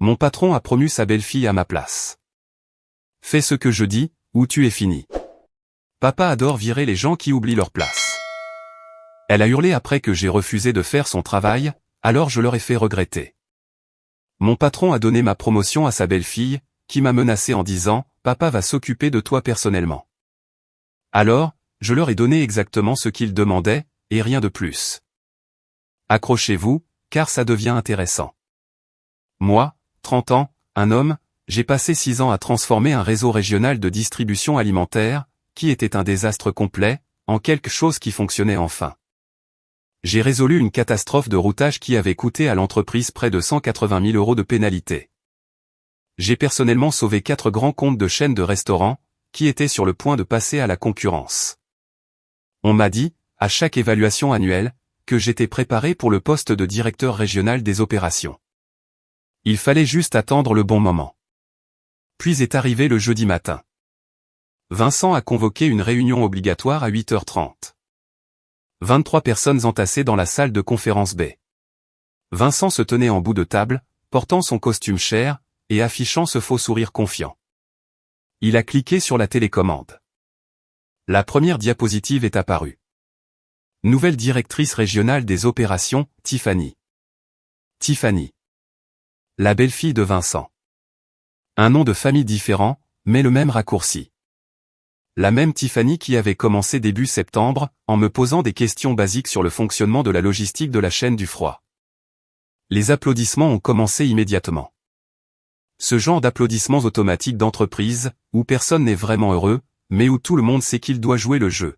Mon patron a promu sa belle-fille à ma place. Fais ce que je dis, ou tu es fini. Papa adore virer les gens qui oublient leur place. Elle a hurlé après que j'ai refusé de faire son travail, alors je leur ai fait regretter. Mon patron a donné ma promotion à sa belle-fille, qui m'a menacé en disant « Papa va s'occuper de toi personnellement ». Alors, je leur ai donné exactement ce qu'ils demandaient, et rien de plus. Accrochez-vous, car ça devient intéressant. Moi, 30 ans, un homme, j'ai passé 6 ans à transformer un réseau régional de distribution alimentaire, qui était un désastre complet, en quelque chose qui fonctionnait enfin. J'ai résolu une catastrophe de routage qui avait coûté à l'entreprise près de 180 000 € de pénalité. J'ai personnellement sauvé 4 grands comptes de chaînes de restaurants, qui étaient sur le point de passer à la concurrence. On m'a dit, à chaque évaluation annuelle, que j'étais préparé pour le poste de directeur régional des opérations. Il fallait juste attendre le bon moment. Puis est arrivé le jeudi matin. Vincent a convoqué une réunion obligatoire à 8h30. 23 personnes entassées dans la salle de conférence B. Vincent se tenait en bout de table, portant son costume cher, et affichant ce faux sourire confiant. Il a cliqué sur la télécommande. La première diapositive est apparue. Nouvelle directrice régionale des opérations, Tiffany. Tiffany. La belle-fille de Vincent. Un nom de famille différent, mais le même raccourci. La même Tiffany qui avait commencé début septembre, en me posant des questions basiques sur le fonctionnement de la logistique de la chaîne du froid. Les applaudissements ont commencé immédiatement. Ce genre d'applaudissements automatiques d'entreprise, où personne n'est vraiment heureux, mais où tout le monde sait qu'il doit jouer le jeu.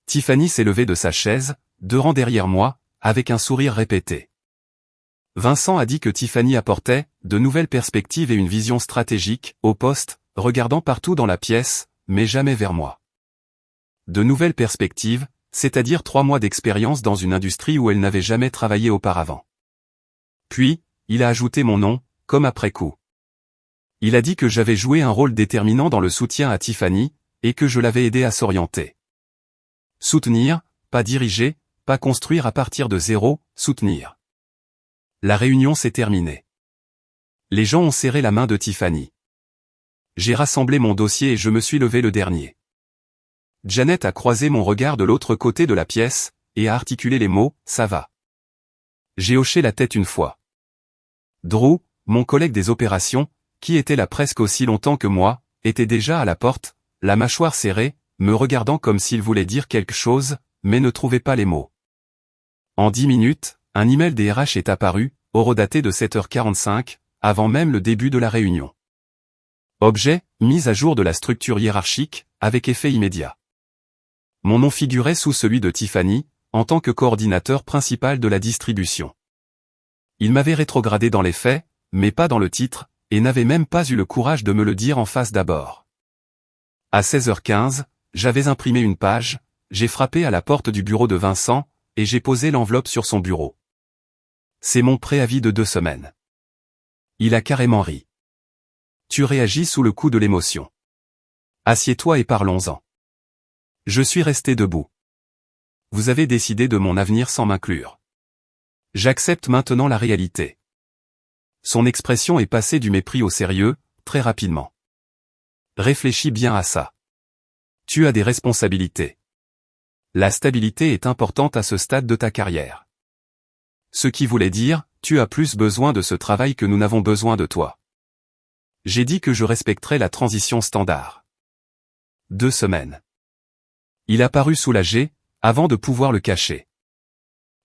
Tiffany s'est levée de sa chaise, 2 rangs derrière moi, avec un sourire répété. Vincent a dit que Tiffany apportait de nouvelles perspectives et une vision stratégique au poste, regardant partout dans la pièce, mais jamais vers moi. De nouvelles perspectives, c'est-à-dire 3 mois d'expérience dans une industrie où elle n'avait jamais travaillé auparavant. Puis, il a ajouté mon nom, comme après coup. Il a dit que j'avais joué un rôle déterminant dans le soutien à Tiffany, et que je l'avais aidé à s'orienter. Soutenir, pas diriger, pas construire à partir de zéro, soutenir. La réunion s'est terminée. Les gens ont serré la main de Tiffany. J'ai rassemblé mon dossier et je me suis levé le dernier. Janet a croisé mon regard de l'autre côté de la pièce, et a articulé les mots « ça va ». J'ai hoché la tête une fois. Drew, mon collègue des opérations, qui était là presque aussi longtemps que moi, était déjà à la porte, la mâchoire serrée, me regardant comme s'il voulait dire quelque chose, mais ne trouvait pas les mots. En 10 minutes, un email des RH est apparu, horodaté de 7h45, avant même le début de la réunion. Objet, mise à jour de la structure hiérarchique, avec effet immédiat. Mon nom figurait sous celui de Tiffany, en tant que coordinateur principal de la distribution. Il m'avait rétrogradé dans les faits, mais pas dans le titre, et n'avait même pas eu le courage de me le dire en face d'abord. À 16h15, j'avais imprimé une page, j'ai frappé à la porte du bureau de Vincent, et j'ai posé l'enveloppe sur son bureau. C'est mon préavis de 2 semaines. Il a carrément ri. Tu réagis sous le coup de l'émotion. Assieds-toi et parlons-en. Je suis resté debout. Vous avez décidé de mon avenir sans m'inclure. J'accepte maintenant la réalité. Son expression est passée du mépris au sérieux, très rapidement. Réfléchis bien à ça. Tu as des responsabilités. La stabilité est importante à ce stade de ta carrière. Ce qui voulait dire, tu as plus besoin de ce travail que nous n'avons besoin de toi. J'ai dit que je respecterais la transition standard. 2 semaines. Il a paru soulagé, avant de pouvoir le cacher.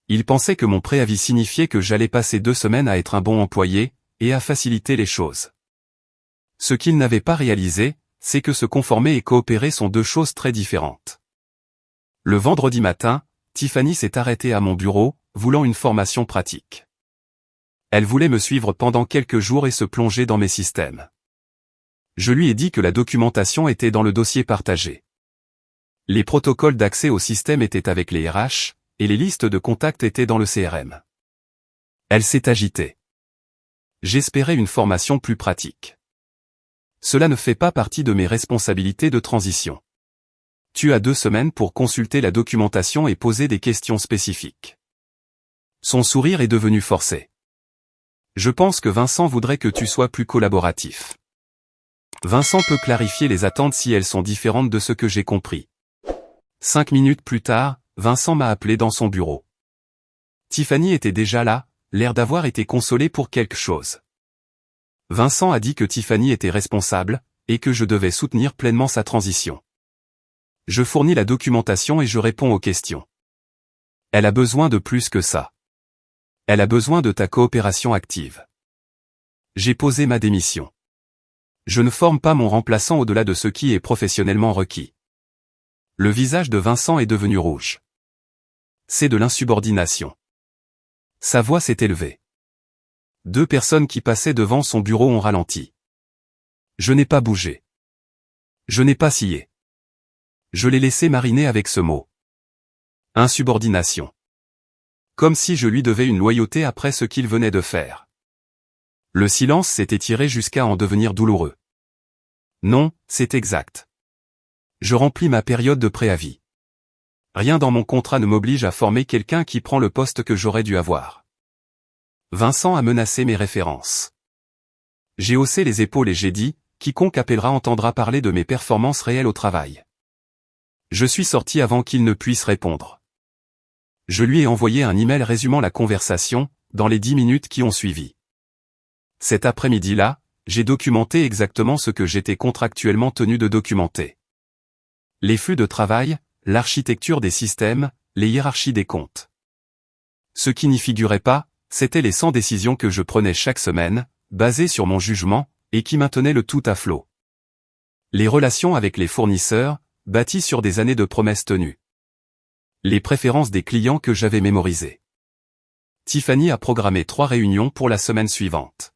Il pensait que mon préavis signifiait que j'allais passer 2 semaines à être un bon employé, et à faciliter les choses. Ce qu'il n'avait pas réalisé, c'est que se conformer et coopérer sont 2 choses très différentes. Le vendredi matin, Tiffany s'est arrêtée à mon bureau, voulant une formation pratique. Elle voulait me suivre pendant quelques jours et se plonger dans mes systèmes. Je lui ai dit que la documentation était dans le dossier partagé. Les protocoles d'accès au système étaient avec les RH, et les listes de contacts étaient dans le CRM. Elle s'est agitée. J'espérais une formation plus pratique. Cela ne fait pas partie de mes responsabilités de transition. Tu as 2 semaines pour consulter la documentation et poser des questions spécifiques. Son sourire est devenu forcé. Je pense que Vincent voudrait que tu sois plus collaboratif. Vincent peut clarifier les attentes si elles sont différentes de ce que j'ai compris. 5 minutes plus tard, Vincent m'a appelé dans son bureau. Tiffany était déjà là, l'air d'avoir été consolée pour quelque chose. Vincent a dit que Tiffany était responsable, et que je devais soutenir pleinement sa transition. Je fournis la documentation et je réponds aux questions. Elle a besoin de plus que ça. Elle a besoin de ta coopération active. J'ai posé ma démission. Je ne forme pas mon remplaçant au-delà de ce qui est professionnellement requis. Le visage de Vincent est devenu rouge. C'est de l'insubordination. Sa voix s'est élevée. 2 personnes qui passaient devant son bureau ont ralenti. Je n'ai pas bougé. Je n'ai pas scié. Je l'ai laissé mariner avec ce mot. Insubordination. Comme si je lui devais une loyauté après ce qu'il venait de faire. Le silence s'est étiré jusqu'à en devenir douloureux. Non, c'est exact. Je remplis ma période de préavis. Rien dans mon contrat ne m'oblige à former quelqu'un qui prend le poste que j'aurais dû avoir. Vincent a menacé mes références. J'ai haussé les épaules et j'ai dit, quiconque appellera entendra parler de mes performances réelles au travail. Je suis sorti avant qu'il ne puisse répondre. Je lui ai envoyé un email résumant la conversation, dans les 10 minutes qui ont suivi. Cet après-midi-là, j'ai documenté exactement ce que j'étais contractuellement tenu de documenter. Les flux de travail, l'architecture des systèmes, les hiérarchies des comptes. Ce qui n'y figurait pas, c'étaient les 100 décisions que je prenais chaque semaine, basées sur mon jugement, et qui maintenaient le tout à flot. Les relations avec les fournisseurs, bâties sur des années de promesses tenues. Les préférences des clients que j'avais mémorisées. Tiffany a programmé 3 réunions pour la semaine suivante.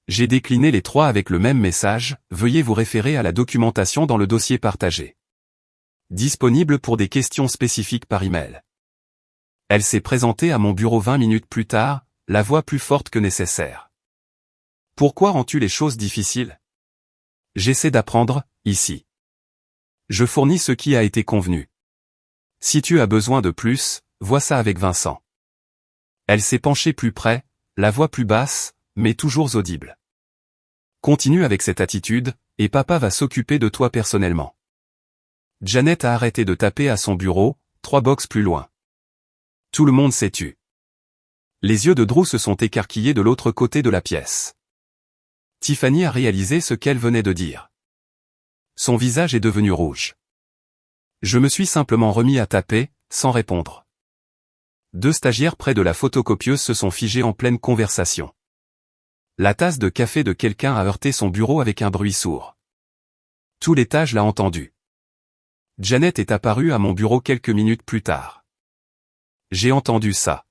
J'ai décliné les 3 avec le même message, veuillez vous référer à la documentation dans le dossier partagé. Disponible pour des questions spécifiques par email. Elle s'est présentée à mon bureau 20 minutes plus tard, la voix plus forte que nécessaire. Pourquoi rends-tu les choses difficiles? J'essaie d'apprendre, ici. Je fournis ce qui a été convenu. Si tu as besoin de plus, vois ça avec Vincent. Elle s'est penchée plus près, la voix plus basse, mais toujours audible. Continue avec cette attitude, et papa va s'occuper de toi personnellement. Janet a arrêté de taper à son bureau, 3 boxes plus loin. Tout le monde s'est tu. Les yeux de Drew se sont écarquillés de l'autre côté de la pièce. Tiffany a réalisé ce qu'elle venait de dire. Son visage est devenu rouge. Je me suis simplement remis à taper, sans répondre. 2 stagiaires près de la photocopieuse se sont figés en pleine conversation. La tasse de café de quelqu'un a heurté son bureau avec un bruit sourd. Tout l'étage l'a entendu. Janet est apparue à mon bureau quelques minutes plus tard. J'ai entendu ça.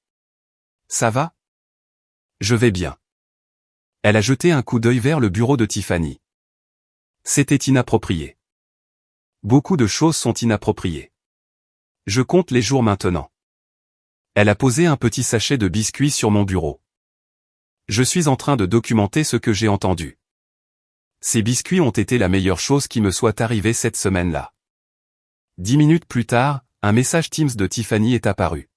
Ça va? Je vais bien. Elle a jeté un coup d'œil vers le bureau de Tiffany. C'était inapproprié. Beaucoup de choses sont inappropriées. Je compte les jours maintenant. Elle a posé un petit sachet de biscuits sur mon bureau. Je suis en train de documenter ce que j'ai entendu. Ces biscuits ont été la meilleure chose qui me soit arrivée cette semaine-là. 10 minutes plus tard, un message Teams de Tiffany est apparu.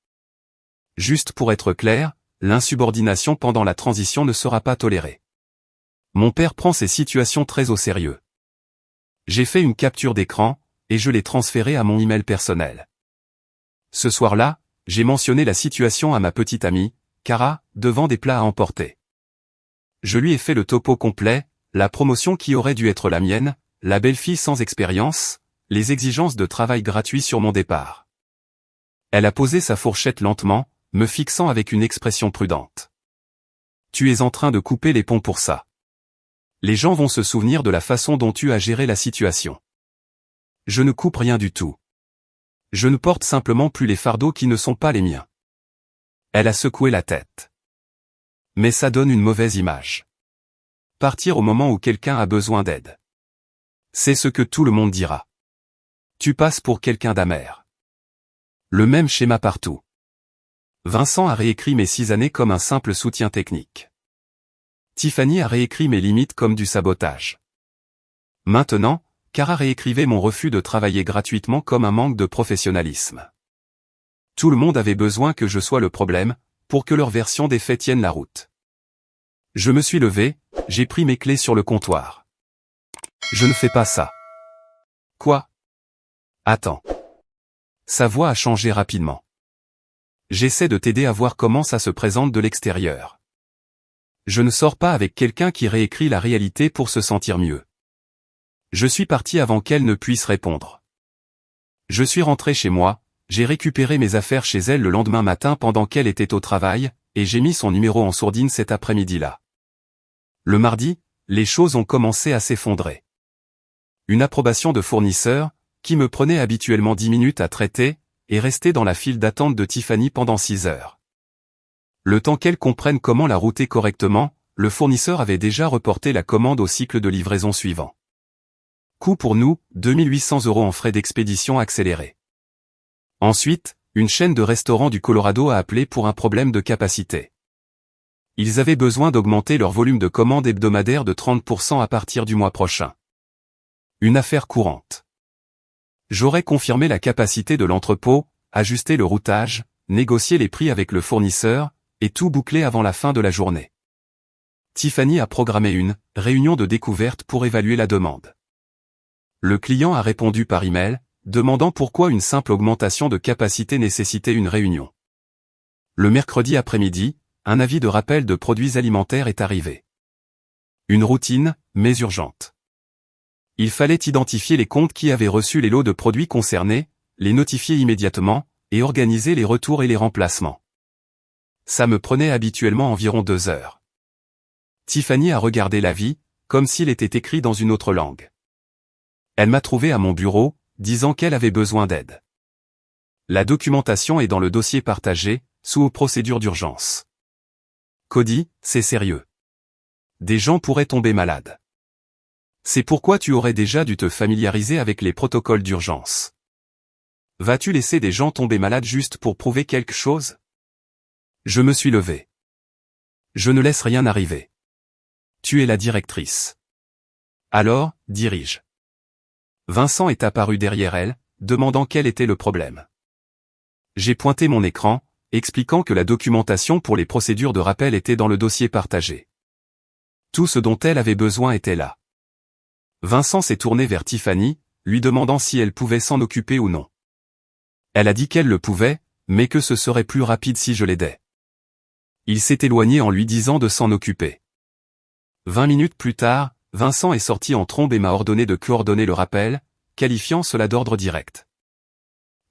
Juste pour être clair, l'insubordination pendant la transition ne sera pas tolérée. Mon père prend ces situations très au sérieux. J'ai fait une capture d'écran, et je l'ai transférée à mon email personnel. Ce soir-là, j'ai mentionné la situation à ma petite amie, Cara, devant des plats à emporter. Je lui ai fait le topo complet, la promotion qui aurait dû être la mienne, la belle-fille sans expérience, les exigences de travail gratuit sur mon départ. Elle a posé sa fourchette lentement, me fixant avec une expression prudente. Tu es en train de couper les ponts pour ça. Les gens vont se souvenir de la façon dont tu as géré la situation. Je ne coupe rien du tout. Je ne porte simplement plus les fardeaux qui ne sont pas les miens. Elle a secoué la tête. Mais ça donne une mauvaise image. Partir au moment où quelqu'un a besoin d'aide. C'est ce que tout le monde dira. Tu passes pour quelqu'un d'amer. Le même schéma partout. Vincent a réécrit mes 6 années comme un simple soutien technique. Tiffany a réécrit mes limites comme du sabotage. Maintenant, Cara réécrivait mon refus de travailler gratuitement comme un manque de professionnalisme. Tout le monde avait besoin que je sois le problème, pour que leur version des faits tienne la route. Je me suis levé, j'ai pris mes clés sur le comptoir. Je ne fais pas ça. Quoi? Attends. Sa voix a changé rapidement. J'essaie de t'aider à voir comment ça se présente de l'extérieur. Je ne sors pas avec quelqu'un qui réécrit la réalité pour se sentir mieux. Je suis parti avant qu'elle ne puisse répondre. Je suis rentré chez moi, j'ai récupéré mes affaires chez elle le lendemain matin pendant qu'elle était au travail, et j'ai mis son numéro en sourdine cet après-midi-là. Le mardi, les choses ont commencé à s'effondrer. Une approbation de fournisseur, qui me prenait habituellement 10 minutes à traiter, est restée dans la file d'attente de Tiffany pendant 6 heures. Le temps qu'elle comprenne comment la router correctement, le fournisseur avait déjà reporté la commande au cycle de livraison suivant. Coût pour nous, 2800 € en frais d'expédition accélérés. Ensuite, une chaîne de restaurants du Colorado a appelé pour un problème de capacité. Ils avaient besoin d'augmenter leur volume de commandes hebdomadaires de 30% à partir du mois prochain. Une affaire courante. J'aurais confirmé la capacité de l'entrepôt, ajusté le routage, négocié les prix avec le fournisseur, et tout bouclé avant la fin de la journée. Tiffany a programmé une réunion de découverte pour évaluer la demande. Le client a répondu par email, demandant pourquoi une simple augmentation de capacité nécessitait une réunion. Le mercredi après-midi, un avis de rappel de produits alimentaires est arrivé. Une routine, mais urgente. Il fallait identifier les comptes qui avaient reçu les lots de produits concernés, les notifier immédiatement, et organiser les retours et les remplacements. Ça me prenait habituellement environ 2 heures. Tiffany a regardé l'avis, comme s'il était écrit dans une autre langue. Elle m'a trouvé à mon bureau, disant qu'elle avait besoin d'aide. La documentation est dans le dossier partagé, sous procédure d'urgence. Cody, c'est sérieux. Des gens pourraient tomber malades. C'est pourquoi tu aurais déjà dû te familiariser avec les protocoles d'urgence. Vas-tu laisser des gens tomber malades juste pour prouver quelque chose? Je me suis levé. Je ne laisse rien arriver. Tu es la directrice. Alors, dirige. Vincent est apparu derrière elle, demandant quel était le problème. J'ai pointé mon écran, expliquant que la documentation pour les procédures de rappel était dans le dossier partagé. Tout ce dont elle avait besoin était là. Vincent s'est tourné vers Tiffany, lui demandant si elle pouvait s'en occuper ou non. Elle a dit qu'elle le pouvait, mais que ce serait plus rapide si je l'aidais. Il s'est éloigné en lui disant de s'en occuper. 20 minutes plus tard, Vincent est sorti en trombe et m'a ordonné de coordonner le rappel, qualifiant cela d'ordre direct.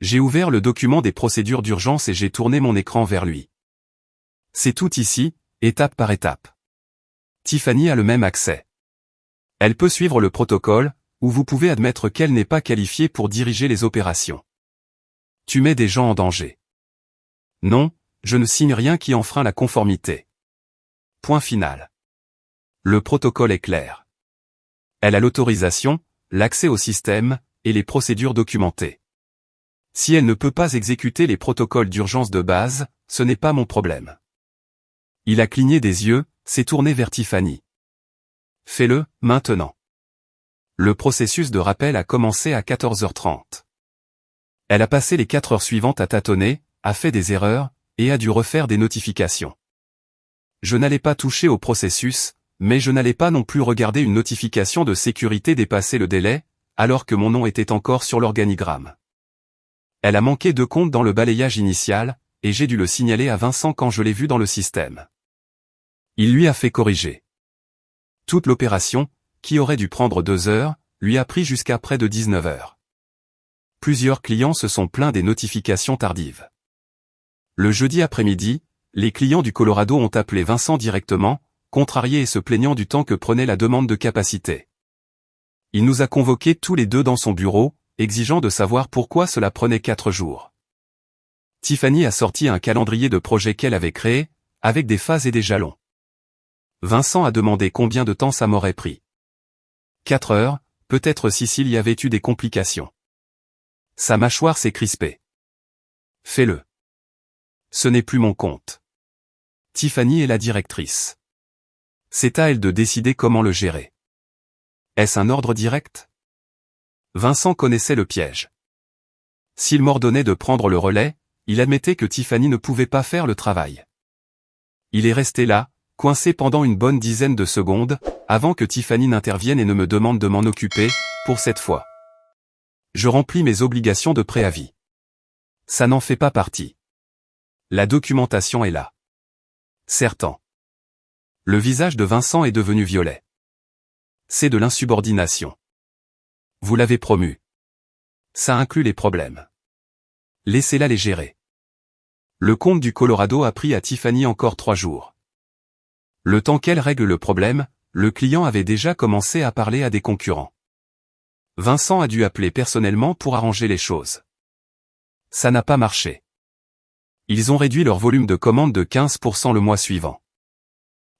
J'ai ouvert le document des procédures d'urgence et j'ai tourné mon écran vers lui. C'est tout ici, étape par étape. Tiffany a le même accès. Elle peut suivre le protocole, ou vous pouvez admettre qu'elle n'est pas qualifiée pour diriger les opérations. Tu mets des gens en danger. Non, je ne signe rien qui enfreint la conformité. Point final. Le protocole est clair. Elle a l'autorisation, l'accès au système, et les procédures documentées. Si elle ne peut pas exécuter les protocoles d'urgence de base, ce n'est pas mon problème. Il a cligné des yeux, s'est tourné vers Tiffany. Fais-le, maintenant. Le processus de rappel a commencé à 14h30. Elle a passé les 4 heures suivantes à tâtonner, a fait des erreurs, et a dû refaire des notifications. Je n'allais pas toucher au processus, mais je n'allais pas non plus regarder une notification de sécurité dépasser le délai, alors que mon nom était encore sur l'organigramme. Elle a manqué 2 comptes dans le balayage initial, et j'ai dû le signaler à Vincent quand je l'ai vu dans le système. Il lui a fait corriger. Toute l'opération, qui aurait dû prendre 2 heures, lui a pris jusqu'à près de 19 heures. Plusieurs clients se sont plaints des notifications tardives. Le jeudi après-midi, les clients du Colorado ont appelé Vincent directement, contrariés et se plaignant du temps que prenait la demande de capacité. Il nous a convoqués tous les deux dans son bureau, exigeant de savoir pourquoi cela prenait 4 jours. Tiffany a sorti un calendrier de projet qu'elle avait créé, avec des phases et des jalons. Vincent a demandé combien de temps ça m'aurait pris. 4 heures, peut-être si s'il y avait eu des complications. Sa mâchoire s'est crispée. Fais-le. Ce n'est plus mon compte. Tiffany est la directrice. C'est à elle de décider comment le gérer. Est-ce un ordre direct? Vincent connaissait le piège. S'il m'ordonnait de prendre le relais, il admettait que Tiffany ne pouvait pas faire le travail. Il est resté là, coincé pendant une bonne dizaine de secondes, avant que Tiffany n'intervienne et ne me demande de m'en occuper, pour cette fois. Je remplis mes obligations de préavis. Ça n'en fait pas partie. La documentation est là. Certain. Le visage de Vincent est devenu violet. C'est de l'insubordination. Vous l'avez promu. Ça inclut les problèmes. Laissez-la les gérer. Le comte du Colorado a pris à Tiffany encore 3 jours. Le temps qu'elle règle le problème, le client avait déjà commencé à parler à des concurrents. Vincent a dû appeler personnellement pour arranger les choses. Ça n'a pas marché. Ils ont réduit leur volume de commandes de 15% le mois suivant.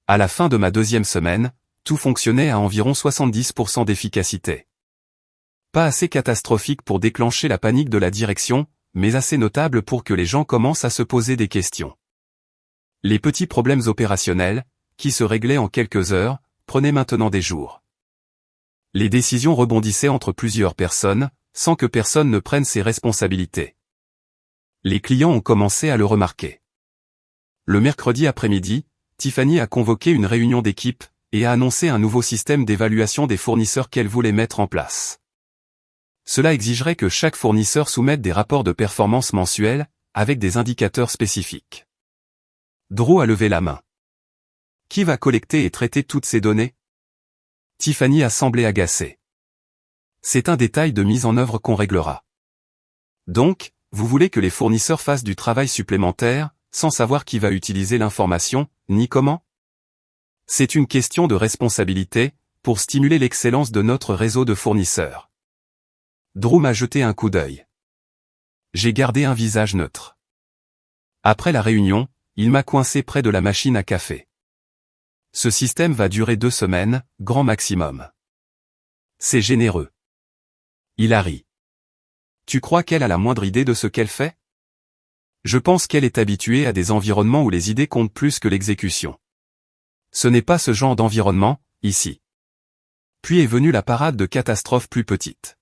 À la fin de ma 2e semaine, tout fonctionnait à environ 70% d'efficacité. Pas assez catastrophique pour déclencher la panique de la direction, mais assez notable pour que les gens commencent à se poser des questions. Les petits problèmes opérationnels, qui se réglaient en quelques heures, prenaient maintenant des jours. Les décisions rebondissaient entre plusieurs personnes, sans que personne ne prenne ses responsabilités. Les clients ont commencé à le remarquer. Le mercredi après-midi, Tiffany a convoqué une réunion d'équipe, et a annoncé un nouveau système d'évaluation des fournisseurs qu'elle voulait mettre en place. Cela exigerait que chaque fournisseur soumette des rapports de performance mensuels, avec des indicateurs spécifiques. Drew a levé la main. Qui va collecter et traiter toutes ces données? Tiffany a semblé agacée. C'est un détail de mise en œuvre qu'on réglera. Donc, vous voulez que les fournisseurs fassent du travail supplémentaire, sans savoir qui va utiliser l'information, ni comment? C'est une question de responsabilité, pour stimuler l'excellence de notre réseau de fournisseurs. Drew m'a jeté un coup d'œil. J'ai gardé un visage neutre. Après la réunion, il m'a coincé près de la machine à café. Ce système va durer 2 semaines, grand maximum. C'est généreux. Il a ri. Tu crois qu'elle a la moindre idée de ce qu'elle fait? Je pense qu'elle est habituée à des environnements où les idées comptent plus que l'exécution. Ce n'est pas ce genre d'environnement, ici. Puis est venue la parade de catastrophes plus petites.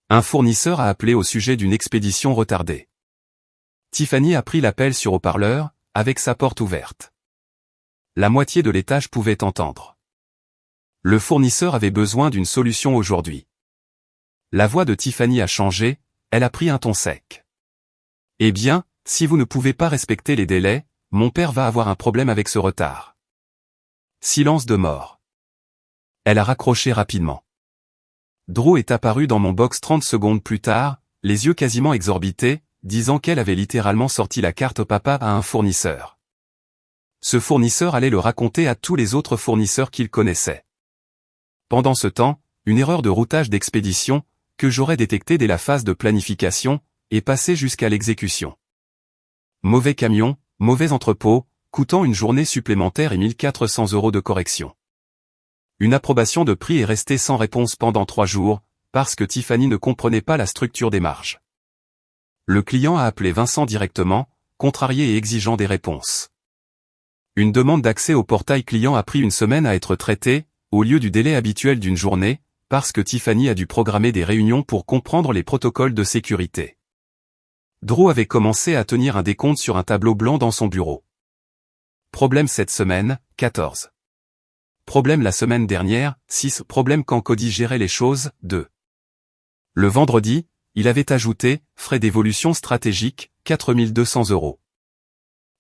Un fournisseur a appelé au sujet d'une expédition retardée. Tiffany a pris l'appel sur haut-parleur, avec sa porte ouverte. La moitié de l'étage pouvait entendre. Le fournisseur avait besoin d'une solution aujourd'hui. La voix de Tiffany a changé, elle a pris un ton sec. Eh bien, si vous ne pouvez pas respecter les délais, mon père va avoir un problème avec ce retard. Silence de mort. Elle a raccroché rapidement. Drew est apparu dans mon box 30 secondes plus tard, les yeux quasiment exorbités, disant qu'elle avait littéralement sorti la carte au papa à un fournisseur. Ce fournisseur allait le raconter à tous les autres fournisseurs qu'il connaissait. Pendant ce temps, une erreur de routage d'expédition, que j'aurais détectée dès la phase de planification, est passée jusqu'à l'exécution. Mauvais camion, mauvais entrepôt, coûtant une journée supplémentaire et 1400 € de correction. Une approbation de prix est restée sans réponse pendant 3 jours, parce que Tiffany ne comprenait pas la structure des marges. Le client a appelé Vincent directement, contrarié et exigeant des réponses. Une demande d'accès au portail client a pris 1 semaine à être traitée, au lieu du délai habituel d'une journée, parce que Tiffany a dû programmer des réunions pour comprendre les protocoles de sécurité. Drew avait commencé à tenir un décompte sur un tableau blanc dans son bureau. Problème cette semaine, 14. Problème la semaine dernière, 6. Problème quand Cody gérait les choses, 2. Le vendredi, il avait ajouté, frais d'évolution stratégique, 4200 €.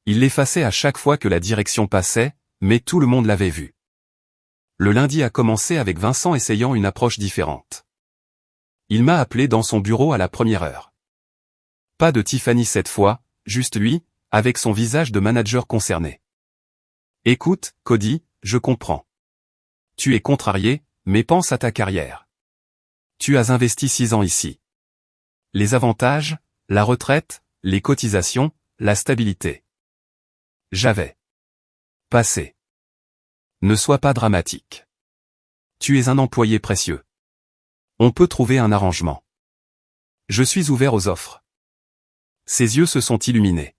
Il l'effaçait à chaque fois que la direction passait, mais tout le monde l'avait vu. Le lundi a commencé avec Vincent essayant une approche différente. Il m'a appelé dans son bureau à la première heure. Pas de Tiffany cette fois, juste lui, avec son visage de manager concerné. Écoute, Cody, je comprends. Tu es contrarié, mais pense à ta carrière. Tu as investi 6 ans ici. Les avantages, la retraite, les cotisations, la stabilité. J'avais passé. Ne sois pas dramatique. Tu es un employé précieux. On peut trouver un arrangement. Je suis ouvert aux offres. Ses yeux se sont illuminés.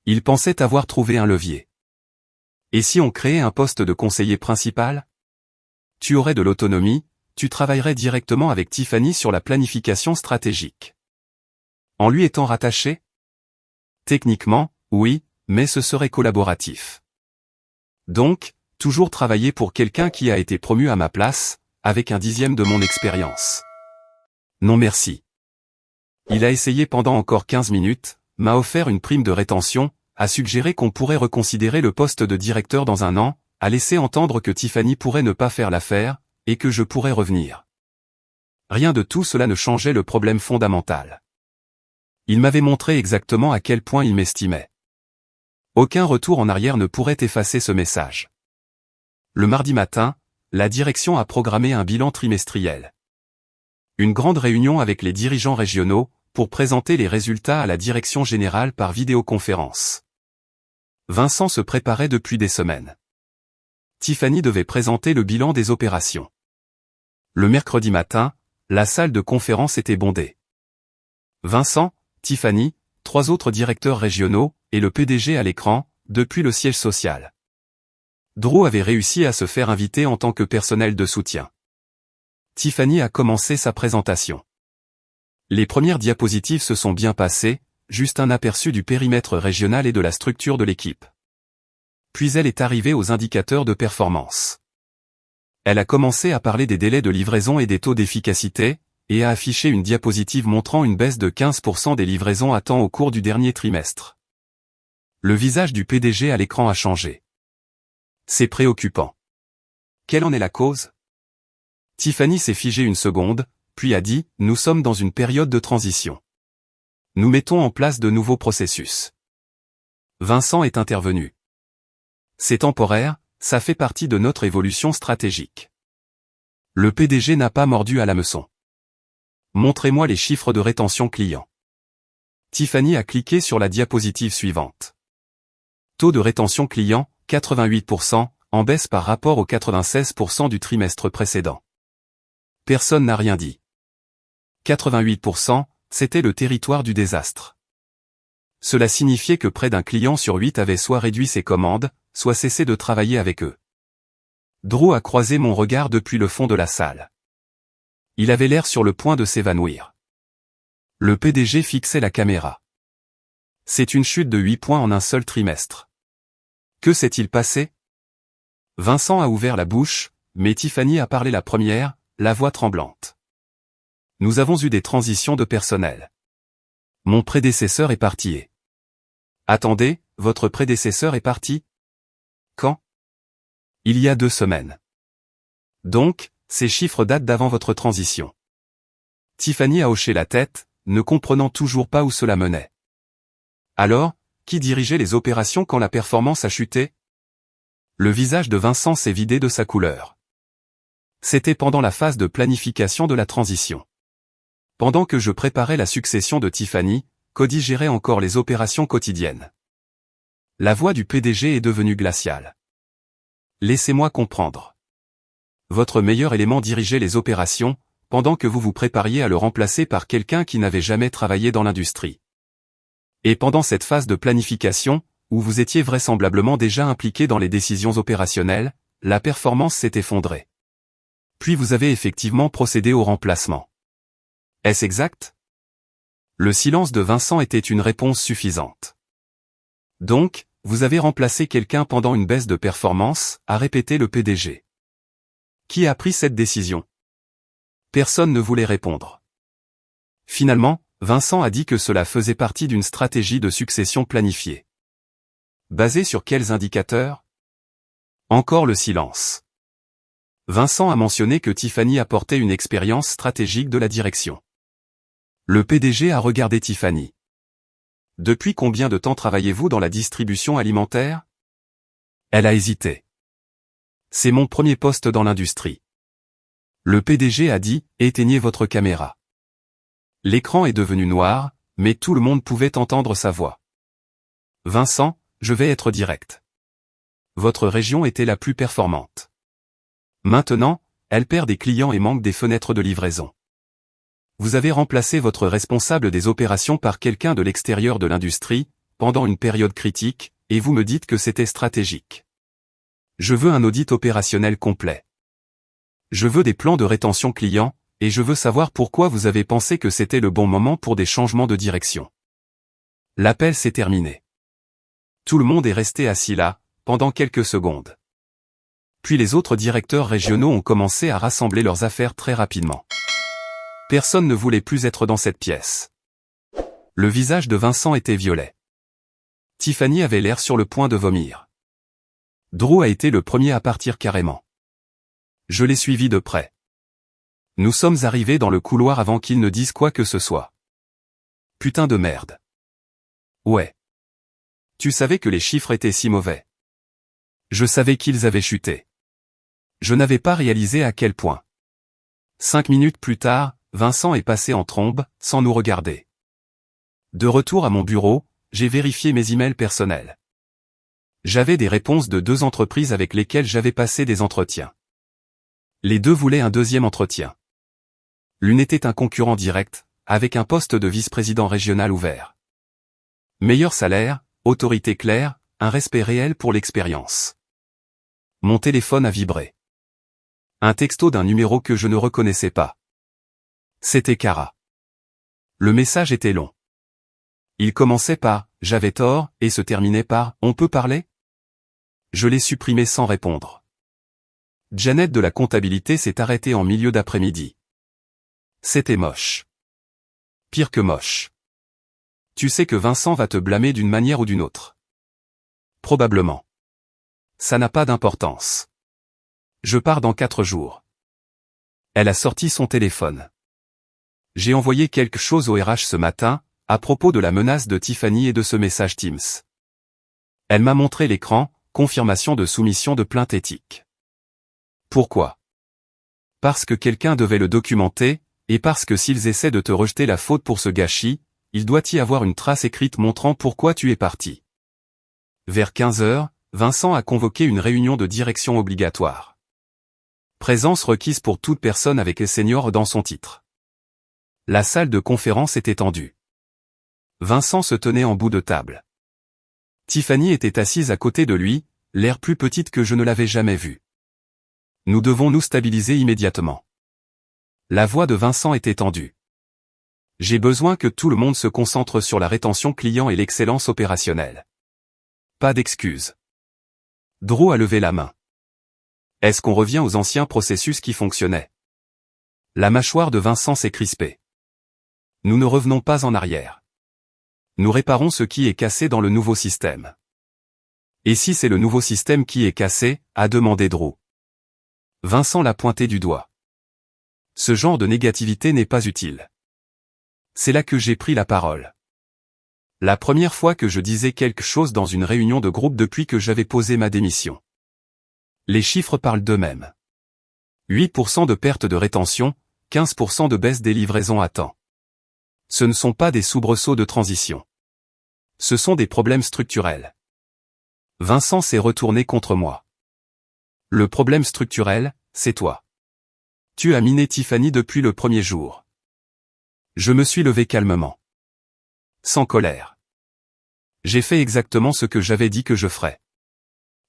Il pensait avoir trouvé un levier. Et si on créait un poste de conseiller principal? Tu aurais de l'autonomie, tu travaillerais directement avec Tiffany sur la planification stratégique. En lui étant rattaché? Techniquement, oui, mais ce serait collaboratif. Donc, toujours travailler pour quelqu'un qui a été promu à ma place, avec 1/10 de mon expérience. Non merci. Il a essayé pendant encore 15 minutes, m'a offert une prime de rétention, a suggéré qu'on pourrait reconsidérer le poste de directeur dans 1 an, a laissé entendre que Tiffany pourrait ne pas faire l'affaire, et que je pourrais revenir. Rien de tout cela ne changeait le problème fondamental. Il m'avait montré exactement à quel point il m'estimait. Aucun retour en arrière ne pourrait effacer ce message. Le mardi matin, la direction a programmé un bilan trimestriel. Une grande réunion avec les dirigeants régionaux, pour présenter les résultats à la direction générale par vidéoconférence. Vincent se préparait depuis des semaines. Tiffany devait présenter le bilan des opérations. Le mercredi matin, la salle de conférence était bondée. Vincent, Tiffany, 3 autres directeurs régionaux, et le PDG à l'écran, depuis le siège social. Drew avait réussi à se faire inviter en tant que personnel de soutien. Tiffany a commencé sa présentation. Les premières diapositives se sont bien passées, juste un aperçu du périmètre régional et de la structure de l'équipe. Puis elle est arrivée aux indicateurs de performance. Elle a commencé à parler des délais de livraison et des taux d'efficacité, et a affiché une diapositive montrant une baisse de 15% des livraisons à temps au cours du dernier trimestre. Le visage du PDG à l'écran a changé. C'est préoccupant. Quelle en est la cause? Tiffany s'est figée une seconde, puis a dit, nous sommes dans une période de transition. Nous mettons en place de nouveaux processus. Vincent est intervenu. C'est temporaire, ça fait partie de notre évolution stratégique. Le PDG n'a pas mordu à l'hameçon. Montrez-moi les chiffres de rétention client. Tiffany a cliqué sur la diapositive suivante. Taux de rétention client, 88%, en baisse par rapport aux 96% du trimestre précédent. Personne n'a rien dit. 88%, c'était le territoire du désastre. Cela signifiait que près d'un client sur 8 avait soit réduit ses commandes, soit cessé de travailler avec eux. Drew a croisé mon regard depuis le fond de la salle. Il avait l'air sur le point de s'évanouir. Le PDG fixait la caméra. C'est une chute de 8 points en un seul trimestre. Que s'est-il passé? Vincent a ouvert la bouche, mais Tiffany a parlé la première, la voix tremblante. Nous avons eu des transitions de personnel. Mon prédécesseur est parti. Attendez, votre prédécesseur est parti? Quand? Il y a 2 semaines. Donc, ces chiffres datent d'avant votre transition. Tiffany a hoché la tête, ne comprenant toujours pas où cela menait. Alors, qui dirigeait les opérations quand la performance a chuté? Le visage de Vincent s'est vidé de sa couleur. C'était pendant la phase de planification de la transition. Pendant que je préparais la succession de Tiffany, Cody gérait encore les opérations quotidiennes. La voix du PDG est devenue glaciale. Laissez-moi comprendre. Votre meilleur élément dirigeait les opérations, pendant que vous vous prépariez à le remplacer par quelqu'un qui n'avait jamais travaillé dans l'industrie. Et pendant cette phase de planification, où vous étiez vraisemblablement déjà impliqué dans les décisions opérationnelles, la performance s'est effondrée. Puis vous avez effectivement procédé au remplacement. Est-ce exact? Le silence de Vincent était une réponse suffisante. Donc, vous avez remplacé quelqu'un pendant une baisse de performance, a répété le PDG. Qui a pris cette décision? Personne ne voulait répondre. Finalement, Vincent a dit que cela faisait partie d'une stratégie de succession planifiée. Basée sur quels indicateurs? Encore le silence. Vincent a mentionné que Tiffany apportait une expérience stratégique de la direction. Le PDG a regardé Tiffany. Depuis combien de temps travaillez-vous dans la distribution alimentaire? Elle a hésité. C'est mon premier poste dans l'industrie. Le PDG a dit, éteignez votre caméra. L'écran est devenu noir, mais tout le monde pouvait entendre sa voix. Vincent, je vais être direct. Votre région était la plus performante. Maintenant, elle perd des clients et manque des fenêtres de livraison. Vous avez remplacé votre responsable des opérations par quelqu'un de l'extérieur de l'industrie, pendant une période critique, et vous me dites que c'était stratégique. Je veux un audit opérationnel complet. Je veux des plans de rétention client, et je veux savoir pourquoi vous avez pensé que c'était le bon moment pour des changements de direction. L'appel s'est terminé. Tout le monde est resté assis là, pendant quelques secondes. Puis les autres directeurs régionaux ont commencé à rassembler leurs affaires très rapidement. Personne ne voulait plus être dans cette pièce. Le visage de Vincent était violet. Tiffany avait l'air sur le point de vomir. Drew a été le premier à partir carrément. Je l'ai suivi de près. Nous sommes arrivés dans le couloir avant qu'ils ne disent quoi que ce soit. Putain de merde. Ouais. Tu savais que les chiffres étaient si mauvais. Je savais qu'ils avaient chuté. Je n'avais pas réalisé à quel point. 5 minutes plus tard, Vincent est passé en trombe, sans nous regarder. De retour à mon bureau, j'ai vérifié mes emails personnels. J'avais des réponses de 2 entreprises avec lesquelles j'avais passé des entretiens. Les 2 voulaient un deuxième entretien. L'une était un concurrent direct, avec un poste de vice-président régional ouvert. Meilleur salaire, autorité claire, un respect réel pour l'expérience. Mon téléphone a vibré. Un texto d'un numéro que je ne reconnaissais pas. C'était Cara. Le message était long. Il commençait par « J'avais tort » et se terminait par « On peut parler ?» Je l'ai supprimé sans répondre. Janet de la comptabilité s'est arrêtée en milieu d'après-midi. C'était moche. Pire que moche. Tu sais que Vincent va te blâmer d'une manière ou d'une autre. Probablement. Ça n'a pas d'importance. Je pars dans 4 jours. Elle a sorti son téléphone. J'ai envoyé quelque chose au RH ce matin, à propos de la menace de Tiffany et de ce message Teams. Elle m'a montré l'écran, confirmation de soumission de plainte éthique. Pourquoi? Parce que quelqu'un devait le documenter, et parce que s'ils essaient de te rejeter la faute pour ce gâchis, il doit y avoir une trace écrite montrant pourquoi tu es parti. Vers 15 heures, Vincent a convoqué une réunion de direction obligatoire. Présence requise pour toute personne avec senior dans son titre. La salle de conférence était tendue. Vincent se tenait en bout de table. Tiffany était assise à côté de lui, l'air plus petite que je ne l'avais jamais vue. Nous devons nous stabiliser immédiatement. La voix de Vincent était tendue. J'ai besoin que tout le monde se concentre sur la rétention client et l'excellence opérationnelle. Pas d'excuses. Drew a levé la main. Est-ce qu'on revient aux anciens processus qui fonctionnaient? La mâchoire de Vincent s'est crispée. Nous ne revenons pas en arrière. Nous réparons ce qui est cassé dans le nouveau système. Et si c'est le nouveau système qui est cassé, a demandé Drew. Vincent l'a pointé du doigt. Ce genre de négativité n'est pas utile. C'est là que j'ai pris la parole. La première fois que je disais quelque chose dans une réunion de groupe depuis que j'avais posé ma démission. Les chiffres parlent d'eux-mêmes. 8% de perte de rétention, 15% de baisse des livraisons à temps. Ce ne sont pas des soubresauts de transition. Ce sont des problèmes structurels. Vincent s'est retourné contre moi. Le problème structurel, c'est toi. Tu as miné Tiffany depuis le premier jour. Je me suis levé calmement. Sans colère. J'ai fait exactement ce que j'avais dit que je ferais.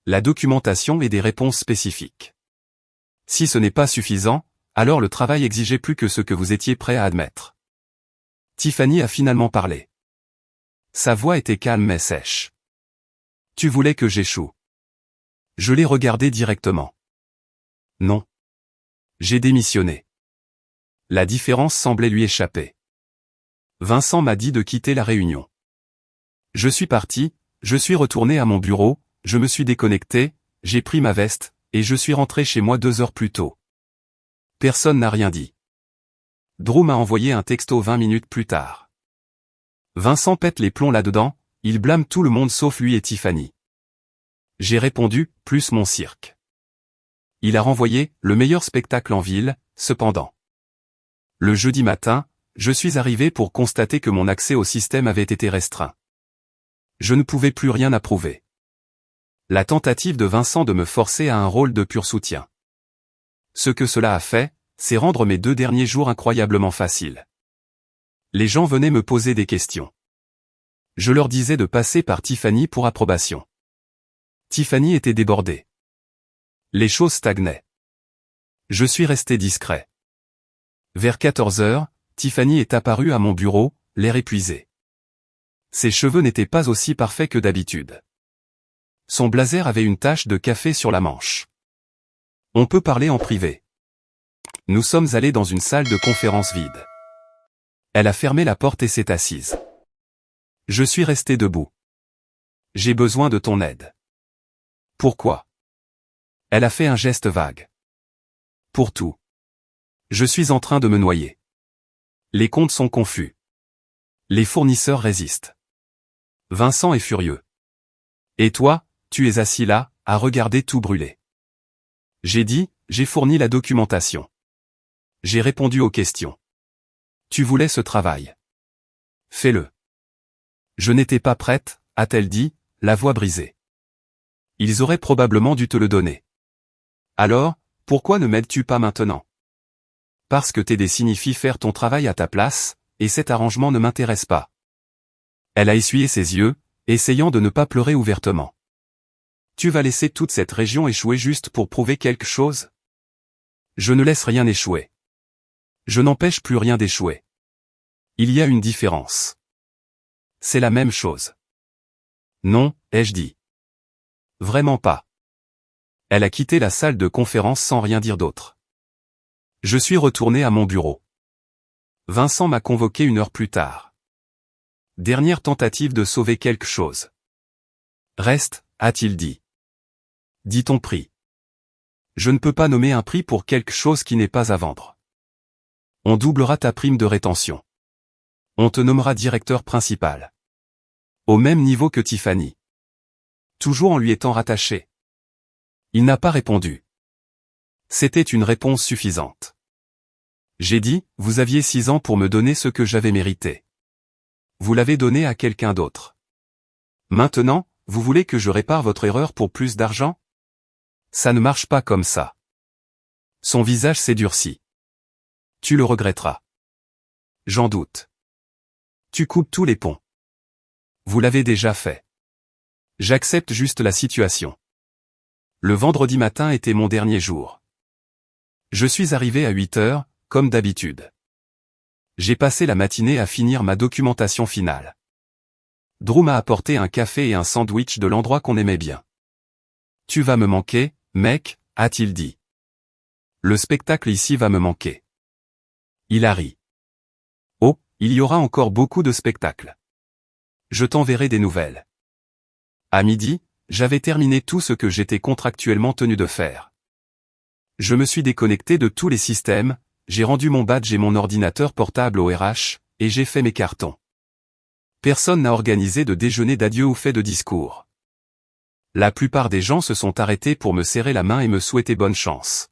La documentation et des réponses spécifiques. Si ce n'est pas suffisant, alors le travail exigeait plus que ce que vous étiez prêt à admettre. Tiffany a finalement parlé. Sa voix était calme mais sèche. Tu voulais que j'échoue. Je l'ai regardé directement. Non. J'ai démissionné. La différence semblait lui échapper. Vincent m'a dit de quitter la réunion. Je suis parti, je suis retourné à mon bureau, je me suis déconnecté, j'ai pris ma veste, et je suis rentré chez moi 2 heures plus tôt. Personne n'a rien dit. Drew m'a envoyé un texto 20 minutes plus tard. Vincent pète les plombs là-dedans, il blâme tout le monde sauf lui et Tiffany. J'ai répondu, plus mon cirque. Il a renvoyé, le meilleur spectacle en ville, cependant. Le jeudi matin, je suis arrivé pour constater que mon accès au système avait été restreint. Je ne pouvais plus rien approuver. La tentative de Vincent de me forcer à un rôle de pur soutien. Ce que cela a fait, c'est rendre mes 2 derniers jours incroyablement faciles. Les gens venaient me poser des questions. Je leur disais de passer par Tiffany pour approbation. Tiffany était débordée. Les choses stagnaient. Je suis resté discret. Vers 14 heures, Tiffany est apparue à mon bureau, l'air épuisé. Ses cheveux n'étaient pas aussi parfaits que d'habitude. Son blazer avait une tache de café sur la manche. On peut parler en privé. Nous sommes allés dans une salle de conférence vide. Elle a fermé la porte et s'est assise. Je suis resté debout. J'ai besoin de ton aide. Pourquoi? Elle a fait un geste vague. Pour tout. Je suis en train de me noyer. Les comptes sont confus. Les fournisseurs résistent. Vincent est furieux. Et toi, tu es assis là, à regarder tout brûler. J'ai dit, j'ai fourni la documentation. J'ai répondu aux questions. Tu voulais ce travail. Fais-le. Je n'étais pas prête, a-t-elle dit, la voix brisée. Ils auraient probablement dû te le donner. Alors, pourquoi ne m'aides-tu pas maintenant? Parce que t'aider signifie faire ton travail à ta place, et cet arrangement ne m'intéresse pas. Elle a essuyé ses yeux, essayant de ne pas pleurer ouvertement. Tu vas laisser toute cette région échouer juste pour prouver quelque chose? Je ne laisse rien échouer. Je n'empêche plus rien d'échouer. Il y a une différence. C'est la même chose. Non, ai-je dit. Vraiment pas. Elle a quitté la salle de conférence sans rien dire d'autre. Je suis retourné à mon bureau. Vincent m'a convoqué 1 heure plus tard. Dernière tentative de sauver quelque chose. Reste, a-t-il dit. Dis ton prix. Je ne peux pas nommer un prix pour quelque chose qui n'est pas à vendre. On doublera ta prime de rétention. On te nommera directeur principal. Au même niveau que Tiffany. Toujours en lui étant rattaché. Il n'a pas répondu. C'était une réponse suffisante. J'ai dit, vous aviez 6 ans pour me donner ce que j'avais mérité. Vous l'avez donné à quelqu'un d'autre. Maintenant, vous voulez que je répare votre erreur pour plus d'argent? Ça ne marche pas comme ça. Son visage s'est durci. Tu le regretteras. J'en doute. Tu coupes tous les ponts. Vous l'avez déjà fait. J'accepte juste la situation. Le vendredi matin était mon dernier jour. Je suis arrivé à 8 heures, comme d'habitude. J'ai passé la matinée à finir ma documentation finale. Drew m'a apporté un café et un sandwich de l'endroit qu'on aimait bien. Tu vas me manquer, mec, a-t-il dit. Le spectacle ici va me manquer. Il a ri. Oh, il y aura encore beaucoup de spectacles. Je t'enverrai des nouvelles. À midi, j'avais terminé tout ce que j'étais contractuellement tenu de faire. Je me suis déconnecté de tous les systèmes, j'ai rendu mon badge et mon ordinateur portable au RH, et j'ai fait mes cartons. Personne n'a organisé de déjeuner d'adieu ou fait de discours. La plupart des gens se sont arrêtés pour me serrer la main et me souhaiter bonne chance.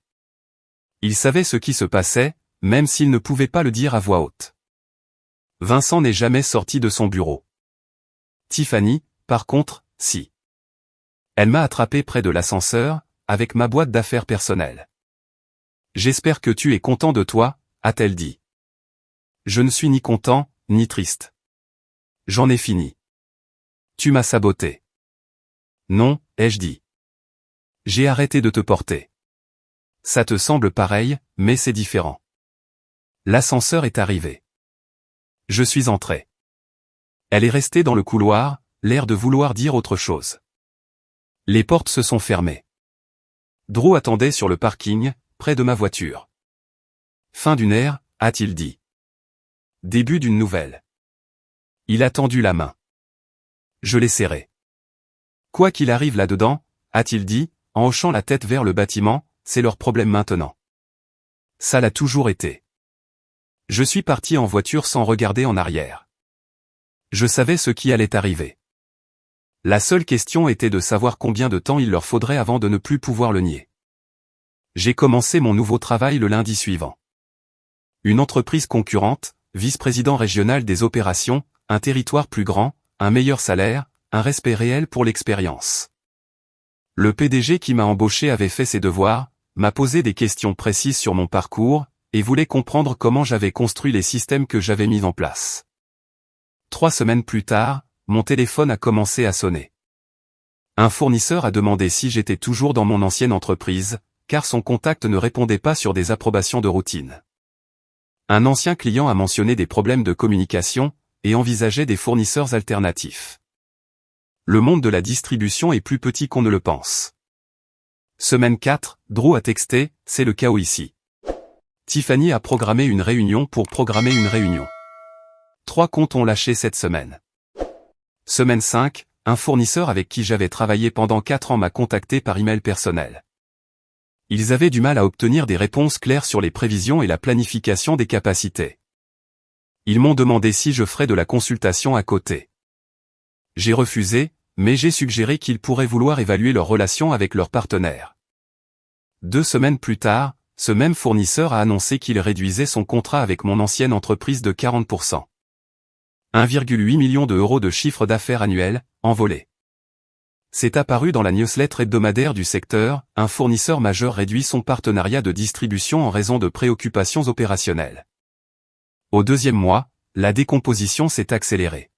Ils savaient ce qui se passait, même s'ils ne pouvaient pas le dire à voix haute. Vincent n'est jamais sorti de son bureau. Tiffany, par contre, si. Elle m'a attrapé près de l'ascenseur, avec ma boîte d'affaires personnelle. J'espère que tu es content de toi, a-t-elle dit. Je ne suis ni content, ni triste. J'en ai fini. Tu m'as saboté. Non, ai-je dit. J'ai arrêté de te porter. Ça te semble pareil, mais c'est différent. L'ascenseur est arrivé. Je suis entré. Elle est restée dans le couloir, l'air de vouloir dire autre chose. Les portes se sont fermées. Drew attendait sur le parking, près de ma voiture. Fin d'une ère, a-t-il dit. Début d'une nouvelle. Il a tendu la main. Je l'ai serré. Quoi qu'il arrive là-dedans, a-t-il dit, en hochant la tête vers le bâtiment, c'est leur problème maintenant. Ça l'a toujours été. Je suis parti en voiture sans regarder en arrière. Je savais ce qui allait arriver. La seule question était de savoir combien de temps il leur faudrait avant de ne plus pouvoir le nier. J'ai commencé mon nouveau travail le lundi suivant. Une entreprise concurrente, vice-président régional des opérations, un territoire plus grand, un meilleur salaire, un respect réel pour l'expérience. Le PDG qui m'a embauché avait fait ses devoirs, m'a posé des questions précises sur mon parcours, et voulait comprendre comment j'avais construit les systèmes que j'avais mis en place. 3 semaines plus tard, mon téléphone a commencé à sonner. Un fournisseur a demandé si j'étais toujours dans mon ancienne entreprise, car son contact ne répondait pas sur des approbations de routine. Un ancien client a mentionné des problèmes de communication, et envisageait des fournisseurs alternatifs. Le monde de la distribution est plus petit qu'on ne le pense. Semaine 4, Drew a texté, c'est le chaos ici. Tiffany a programmé une réunion pour programmer une réunion. 3 comptes ont lâché cette semaine. Semaine 5, un fournisseur avec qui j'avais travaillé pendant 4 ans m'a contacté par email personnel. Ils avaient du mal à obtenir des réponses claires sur les prévisions et la planification des capacités. Ils m'ont demandé si je ferais de la consultation à côté. J'ai refusé, mais j'ai suggéré qu'ils pourraient vouloir évaluer leur relation avec leurs partenaires. 2 semaines plus tard, ce même fournisseur a annoncé qu'il réduisait son contrat avec mon ancienne entreprise de 40%. 1,8 million d'euros de chiffre d'affaires annuel, envolé. C'est apparu dans la newsletter hebdomadaire du secteur, un fournisseur majeur réduit son partenariat de distribution en raison de préoccupations opérationnelles. Au 2e mois, la décomposition s'est accélérée.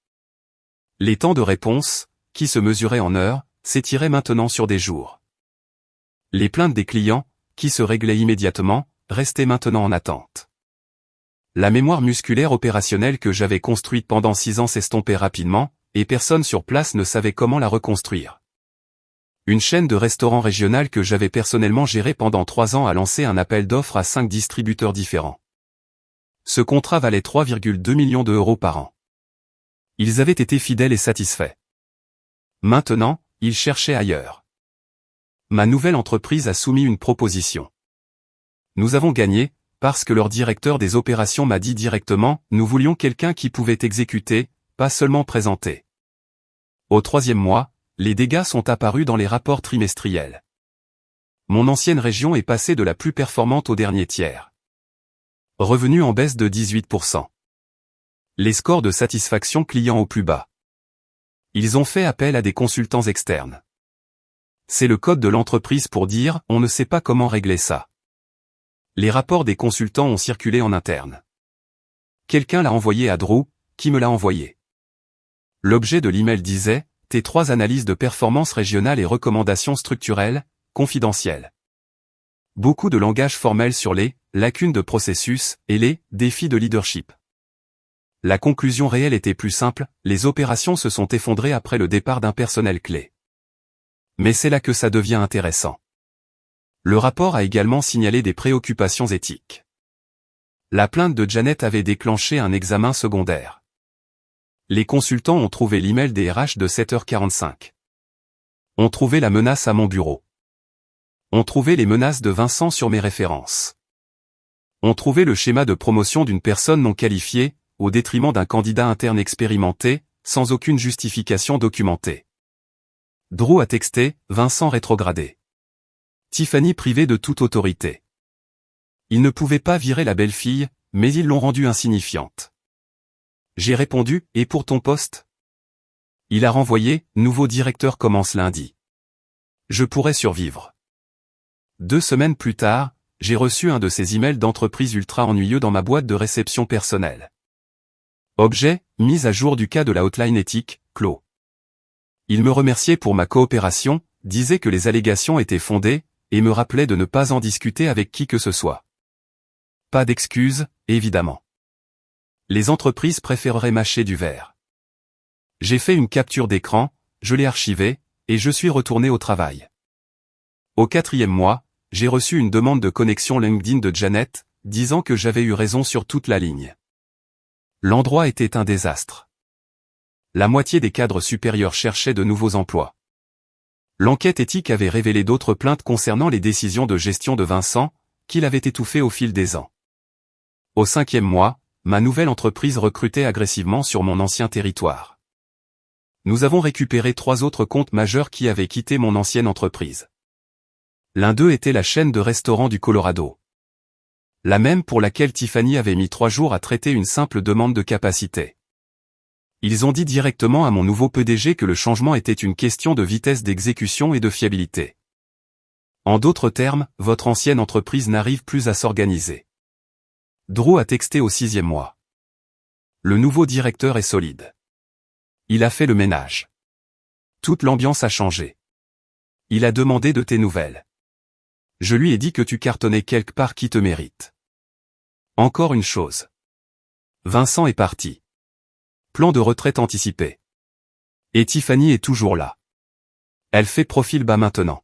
Les temps de réponse, qui se mesuraient en heures, s'étiraient maintenant sur des jours. Les plaintes des clients, qui se réglaient immédiatement, restaient maintenant en attente. La mémoire musculaire opérationnelle que j'avais construite pendant 6 ans s'estompait rapidement, et personne sur place ne savait comment la reconstruire. Une chaîne de restaurants régionale que j'avais personnellement gérée pendant 3 ans a lancé un appel d'offres à 5 distributeurs différents. Ce contrat valait 3,2 millions d'euros par an. Ils avaient été fidèles et satisfaits. Maintenant, ils cherchaient ailleurs. Ma nouvelle entreprise a soumis une proposition. Nous avons gagné, parce que leur directeur des opérations m'a dit directement, nous voulions quelqu'un qui pouvait exécuter, pas seulement présenter. Au 3e mois, les dégâts sont apparus dans les rapports trimestriels. Mon ancienne région est passée de la plus performante au dernier tiers. Revenu en baisse de 18%. Les scores de satisfaction client au plus bas. Ils ont fait appel à des consultants externes. C'est le code de l'entreprise pour dire, on ne sait pas comment régler ça. Les rapports des consultants ont circulé en interne. Quelqu'un l'a envoyé à Drew, qui me l'a envoyé. L'objet de l'email disait, tes 3 analyses de performance régionale et recommandations structurelles, confidentielles. Beaucoup de langage formel sur les lacunes de processus et les défis de leadership. La conclusion réelle était plus simple, les opérations se sont effondrées après le départ d'un personnel clé. Mais c'est là que ça devient intéressant. Le rapport a également signalé des préoccupations éthiques. La plainte de Janet avait déclenché un examen secondaire. Les consultants ont trouvé l'email des RH de 7h45. Ont trouvé la menace à mon bureau. Ont trouvé les menaces de Vincent sur mes références. Ont trouvé le schéma de promotion d'une personne non qualifiée, au détriment d'un candidat interne expérimenté, sans aucune justification documentée. Drew a texté, Vincent rétrogradé. Tiffany privée de toute autorité. Ils ne pouvaient pas virer la belle-fille, mais ils l'ont rendue insignifiante. J'ai répondu, et pour ton poste? Il a renvoyé, nouveau directeur commence lundi. Je pourrais survivre. 2 semaines plus tard, j'ai reçu un de ces emails d'entreprise ultra ennuyeux dans ma boîte de réception personnelle. Objet, mise à jour du cas de la hotline éthique, clos. Il me remerciait pour ma coopération, disait que les allégations étaient fondées, et me rappelait de ne pas en discuter avec qui que ce soit. Pas d'excuses, évidemment. Les entreprises préféreraient mâcher du verre. J'ai fait une capture d'écran, je l'ai archivée, et je suis retourné au travail. Au 4e mois, j'ai reçu une demande de connexion LinkedIn de Janet, disant que j'avais eu raison sur toute la ligne. L'endroit était un désastre. La moitié des cadres supérieurs cherchaient de nouveaux emplois. L'enquête éthique avait révélé d'autres plaintes concernant les décisions de gestion de Vincent, qu'il avait étouffées au fil des ans. Au 5e mois, ma nouvelle entreprise recrutait agressivement sur mon ancien territoire. Nous avons récupéré 3 autres comptes majeurs qui avaient quitté mon ancienne entreprise. L'un d'eux était la chaîne de restaurants du Colorado. La même pour laquelle Tiffany avait mis 3 jours à traiter une simple demande de capacité. Ils ont dit directement à mon nouveau PDG que le changement était une question de vitesse d'exécution et de fiabilité. En d'autres termes, votre ancienne entreprise n'arrive plus à s'organiser. Drew a texté au 6e mois. Le nouveau directeur est solide. Il a fait le ménage. Toute l'ambiance a changé. Il a demandé de tes nouvelles. Je lui ai dit que tu cartonnais quelque part qui te mérite. Encore une chose. Vincent est parti. Plan de retraite anticipé. Et Tiffany est toujours là. Elle fait profil bas maintenant.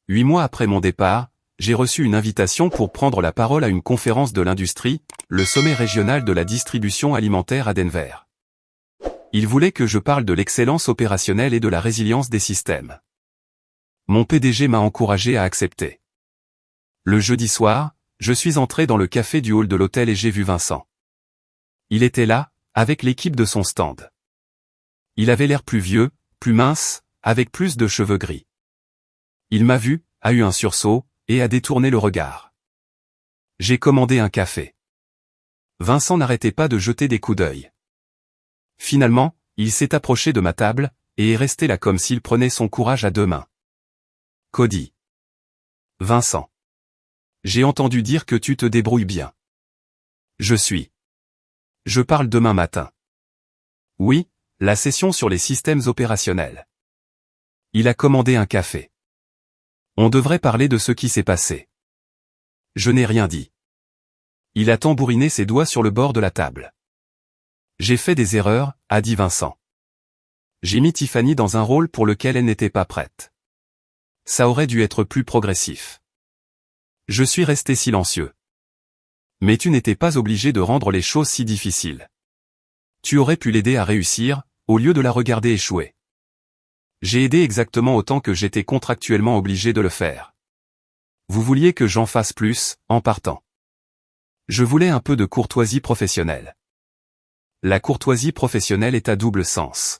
8 mois après mon départ, j'ai reçu une invitation pour prendre la parole à une conférence de l'industrie, le sommet régional de la distribution alimentaire à Denver. Il voulait que je parle de l'excellence opérationnelle et de la résilience des systèmes. Mon PDG m'a encouragé à accepter. Le jeudi soir, je suis entré dans le café du hall de l'hôtel et j'ai vu Vincent. Il était là, avec l'équipe de son stand. Il avait l'air plus vieux, plus mince, avec plus de cheveux gris. Il m'a vu, a eu un sursaut, et a détourné le regard. J'ai commandé un café. Vincent n'arrêtait pas de jeter des coups d'œil. Finalement, il s'est approché de ma table, et est resté là comme s'il prenait son courage à deux mains. Cody. Vincent. J'ai entendu dire que tu te débrouilles bien. Je parle demain matin. Oui, la session sur les systèmes opérationnels. Il a commandé un café. On devrait parler de ce qui s'est passé. Je n'ai rien dit. Il a tambouriné ses doigts sur le bord de la table. J'ai fait des erreurs, a dit Vincent. J'ai mis Tiffany dans un rôle pour lequel elle n'était pas prête. Ça aurait dû être plus progressif. Je suis resté silencieux. Mais tu n'étais pas obligé de rendre les choses si difficiles. Tu aurais pu l'aider à réussir, au lieu de la regarder échouer. J'ai aidé exactement autant que j'étais contractuellement obligé de le faire. Vous vouliez que j'en fasse plus, en partant. Je voulais un peu de courtoisie professionnelle. La courtoisie professionnelle est à double sens.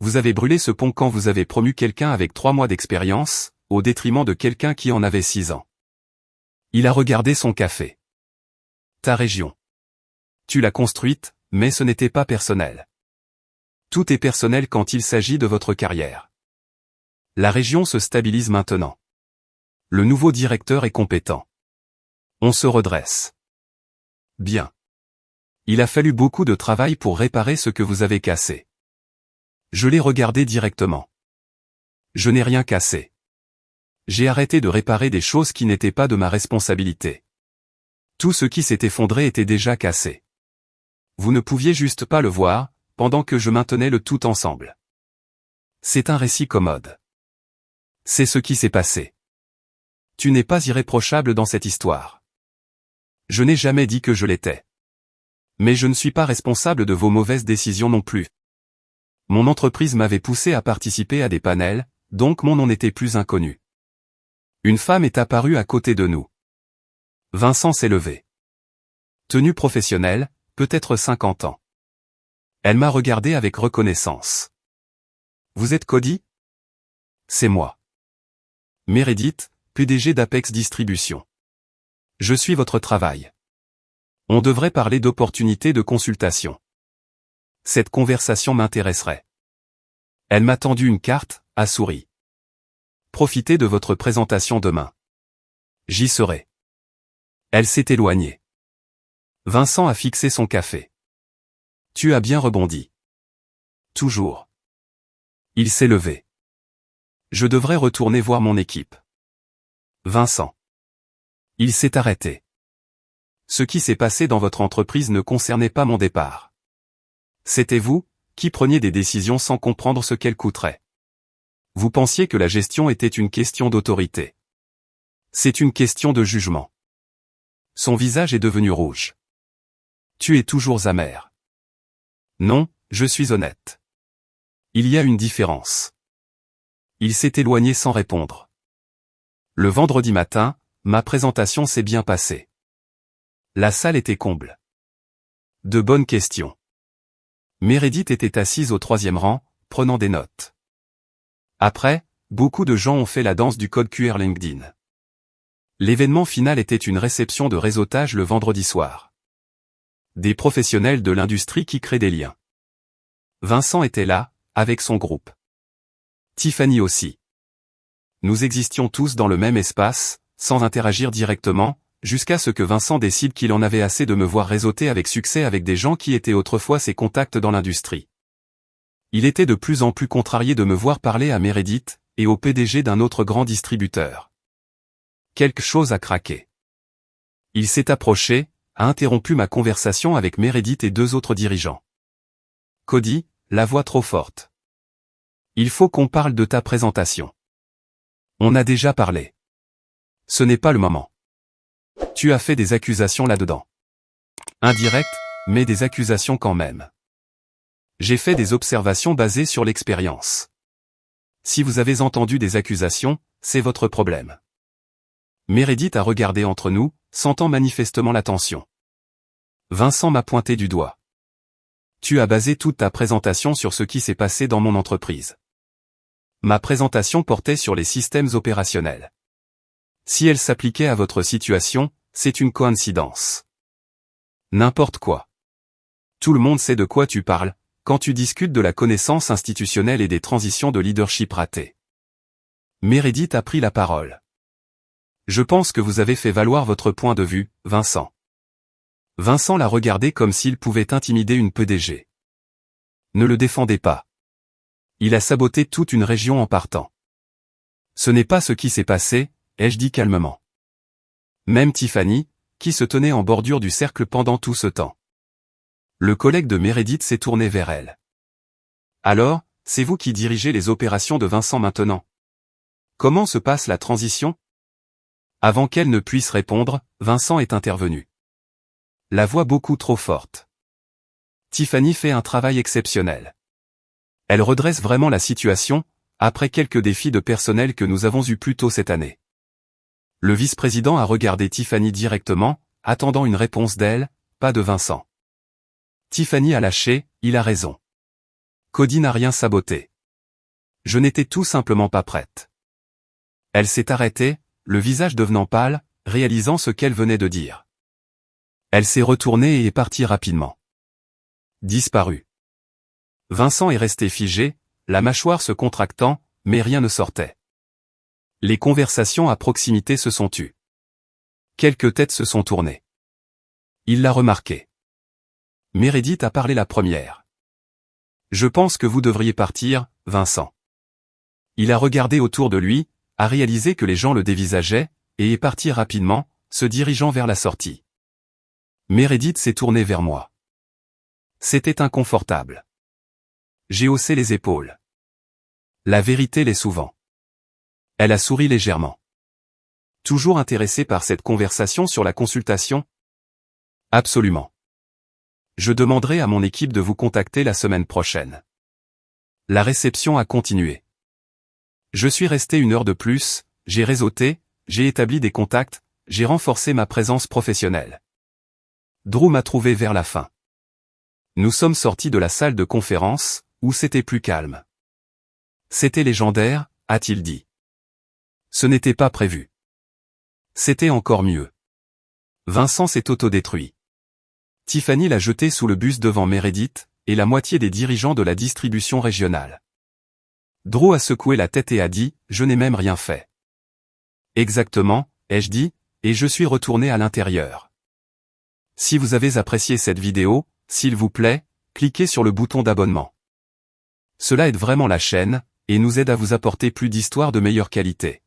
Vous avez brûlé ce pont quand vous avez promu quelqu'un avec 3 mois d'expérience, au détriment de quelqu'un qui en avait 6 ans. Il a regardé son café. Ta région. Tu l'as construite, mais ce n'était pas personnel. Tout est personnel quand il s'agit de votre carrière. La région se stabilise maintenant. Le nouveau directeur est compétent. On se redresse. Bien. Il a fallu beaucoup de travail pour réparer ce que vous avez cassé. Je l'ai regardé directement. Je n'ai rien cassé. J'ai arrêté de réparer des choses qui n'étaient pas de ma responsabilité. Tout ce qui s'est effondré était déjà cassé. Vous ne pouviez juste pas le voir, pendant que je maintenais le tout ensemble. C'est un récit commode. C'est ce qui s'est passé. Tu n'es pas irréprochable dans cette histoire. Je n'ai jamais dit que je l'étais. Mais je ne suis pas responsable de vos mauvaises décisions non plus. Mon entreprise m'avait poussé à participer à des panels, donc mon nom n'était plus inconnu. Une femme est apparue à côté de nous. Vincent s'est levé. Tenue professionnelle, peut-être 50 ans. Elle m'a regardé avec reconnaissance. Vous êtes Cody? C'est moi. Meredith, PDG d'Apex Distribution. Je suis votre travail. On devrait parler d'opportunités de consultation. Cette conversation m'intéresserait. Elle m'a tendu une carte, a souri. Profitez de votre présentation demain. J'y serai. Elle s'est éloignée. Vincent a fixé son café. Tu as bien rebondi. Toujours. Il s'est levé. Je devrais retourner voir mon équipe. Vincent. Il s'est arrêté. Ce qui s'est passé dans votre entreprise ne concernait pas mon départ. C'était vous, qui preniez des décisions sans comprendre ce qu'elles coûteraient. Vous pensiez que la gestion était une question d'autorité. C'est une question de jugement. Son visage est devenu rouge. Tu es toujours amer. Non, je suis honnête. Il y a une différence. Il s'est éloigné sans répondre. Le vendredi matin, ma présentation s'est bien passée. La salle était comble. De bonnes questions. Meredith était assise au 3e rang, prenant des notes. Après, beaucoup de gens ont fait la danse du code QR LinkedIn. L'événement final était une réception de réseautage le vendredi soir. Des professionnels de l'industrie qui créent des liens. Vincent était là, avec son groupe. Tiffany aussi. Nous existions tous dans le même espace, sans interagir directement, jusqu'à ce que Vincent décide qu'il en avait assez de me voir réseauter avec succès avec des gens qui étaient autrefois ses contacts dans l'industrie. Il était de plus en plus contrarié de me voir parler à Meredith, et au PDG d'un autre grand distributeur. Quelque chose a craqué. Il s'est approché, a interrompu ma conversation avec Meredith et 2 autres dirigeants. Cody, la voix trop forte. Il faut qu'on parle de ta présentation. On a déjà parlé. Ce n'est pas le moment. Tu as fait des accusations là-dedans. Indirectes, mais des accusations quand même. J'ai fait des observations basées sur l'expérience. Si vous avez entendu des accusations, c'est votre problème. Meredith a regardé entre nous, sentant manifestement la tension. Vincent m'a pointé du doigt. Tu as basé toute ta présentation sur ce qui s'est passé dans mon entreprise. Ma présentation portait sur les systèmes opérationnels. Si elle s'appliquait à votre situation, c'est une coïncidence. N'importe quoi. Tout le monde sait de quoi tu parles, quand tu discutes de la connaissance institutionnelle et des transitions de leadership ratées. Meredith a pris la parole. Je pense que vous avez fait valoir votre point de vue, Vincent. Vincent l'a regardé comme s'il pouvait intimider une PDG. Ne le défendez pas. Il a saboté toute une région en partant. Ce n'est pas ce qui s'est passé, ai-je dit calmement. Même Tiffany, qui se tenait en bordure du cercle pendant tout ce temps. Le collègue de Meredith s'est tourné vers elle. Alors, c'est vous qui dirigez les opérations de Vincent maintenant. Comment se passe la transition? Avant qu'elle ne puisse répondre, Vincent est intervenu. La voix beaucoup trop forte. Tiffany fait un travail exceptionnel. Elle redresse vraiment la situation, après quelques défis de personnel que nous avons eus plus tôt cette année. Le vice-président a regardé Tiffany directement, attendant une réponse d'elle, pas de Vincent. Tiffany a lâché, il a raison. Cody n'a rien saboté. Je n'étais tout simplement pas prête. Elle s'est arrêtée, le visage devenant pâle, réalisant ce qu'elle venait de dire. Elle s'est retournée et est partie rapidement. Disparue. Vincent est resté figé, la mâchoire se contractant, mais rien ne sortait. Les conversations à proximité se sont tues. Quelques têtes se sont tournées. Il l'a remarqué. Meredith a parlé la première. Je pense que vous devriez partir, Vincent. Il a regardé autour de lui, a réalisé que les gens le dévisageaient, et est parti rapidement, se dirigeant vers la sortie. Meredith s'est tournée vers moi. C'était inconfortable. J'ai haussé les épaules. La vérité l'est souvent. Elle a souri légèrement. Toujours intéressée par cette conversation sur la consultation? Absolument. Je demanderai à mon équipe de vous contacter la semaine prochaine. La réception a continué. Je suis resté 1 heure de plus, j'ai réseauté, j'ai établi des contacts, j'ai renforcé ma présence professionnelle. Drew m'a trouvé vers la fin. Nous sommes sortis de la salle de conférence, où c'était plus calme. C'était légendaire, a-t-il dit. Ce n'était pas prévu. C'était encore mieux. Vincent s'est autodétruit. Tiffany l'a jeté sous le bus devant Meredith, et la moitié des dirigeants de la distribution régionale. Drew a secoué la tête et a dit, je n'ai même rien fait. Exactement, ai-je dit, et je suis retourné à l'intérieur. Si vous avez apprécié cette vidéo, s'il vous plaît, cliquez sur le bouton d'abonnement. Cela aide vraiment la chaîne, et nous aide à vous apporter plus d'histoires de meilleure qualité.